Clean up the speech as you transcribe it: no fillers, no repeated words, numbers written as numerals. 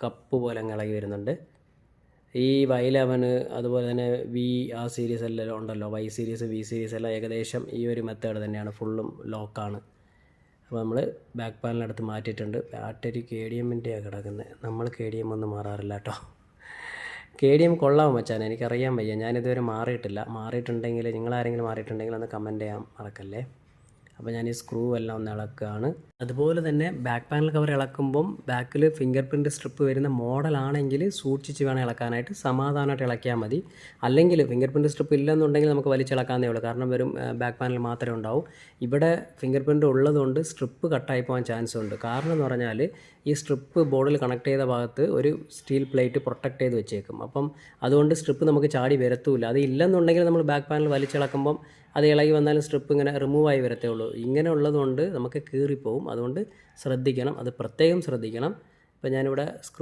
Cup പോലെ അങ്ങ് ഇളകി വരുന്നുണ്ട്. ഈ Y11 അതുപോലെ തന്നെ വി ആ സീരീസ് എല്ലാം ഉണ്ടല്ലോ, Y സീരീസ് വി സീരീസ് എല്ലാം ഏകദേശം ഈ ഒരു മെത്തേഡ് തന്നെയാണ്, ഫുള്ളും ലോക്കാണ്. അപ്പോൾ നമ്മൾ ബാക്ക് പാനലെടുത്ത് മാറ്റിയിട്ടുണ്ട്. ബാറ്ററി KDMൻ്റെ കിടക്കുന്നത്, നമ്മൾ KDM ഒന്നും മാറാറില്ല കേട്ടോ. KDM കൊള്ളാം മച്ചാൻ, എനിക്കറിയാൻ വയ്യ, ഞാനിതുവരെ മാറിയിട്ടില്ല. മാറിയിട്ടുണ്ടെങ്കിൽ നിങ്ങളാരെങ്കിലും മാറിയിട്ടുണ്ടെങ്കിൽ ഒന്ന് കമൻറ്റ് ചെയ്യാൻ മറക്കല്ലേ. അപ്പോൾ ഞാൻ ഈ സ്ക്രൂ എല്ലാം ഒന്ന് ഇളക്കുകയാണ്. അതുപോലെ തന്നെ ബാക്ക് പാനൽ കവർ ഇളക്കുമ്പം ബാക്കിൽ ഫിംഗർ പ്രിൻറ്റ് സ്ട്രിപ്പ് വരുന്ന മോഡലാണെങ്കിൽ സൂക്ഷിച്ച് വേണം ഇളക്കാനായിട്ട്, സമാധാനമായിട്ട് ഇളക്കിയാൽ മതി. അല്ലെങ്കിൽ ഫിംഗർ പ്രിൻറ്റ് സ്ട്രിപ്പ് ഇല്ലെന്നുണ്ടെങ്കിൽ നമുക്ക് വലിച്ചിളക്കാന്നേ ഉള്ളൂ, കാരണം വെറും ബാക്ക് പാനൽ മാത്രമേ ഉണ്ടാവും. ഇവിടെ ഫിംഗർ പ്രിൻറ്റ് ഉള്ളതുകൊണ്ട് സ്ട്രിപ്പ് കട്ടായി പോകാൻ ചാൻസ് ഉണ്ട്. കാരണം എന്ന് പറഞ്ഞാൽ ഈ സ്ട്രിപ്പ് ബോർഡിൽ കണക്ട് ചെയ്ത ഭാഗത്ത് ഒരു സ്റ്റീൽ പ്ലേറ്റ് പ്രൊട്ടക്ട് ചെയ്ത് വെച്ചേക്കും. അപ്പം അതുകൊണ്ട് സ്ട്രിപ്പ് നമുക്ക് ചാടി വരത്തുമില്ല. അത് ഇല്ലെന്നുണ്ടെങ്കിൽ നമ്മൾ ബാക്ക് പാനൽ വലിച്ചിളക്കുമ്പം അത് ഇളകി വന്നാലും സ്ട്രിപ്പ് ഇങ്ങനെ റിമൂവായി വരത്തേ ഉള്ളൂ. ഇങ്ങനെ ഉള്ളതുകൊണ്ട് നമുക്ക് കീറിപ്പോവും. അതുകൊണ്ട് ശ്രദ്ധിക്കണം, അത് പ്രത്യേകം ശ്രദ്ധിക്കണം. ഇപ്പോൾ ഞാനിവിടെ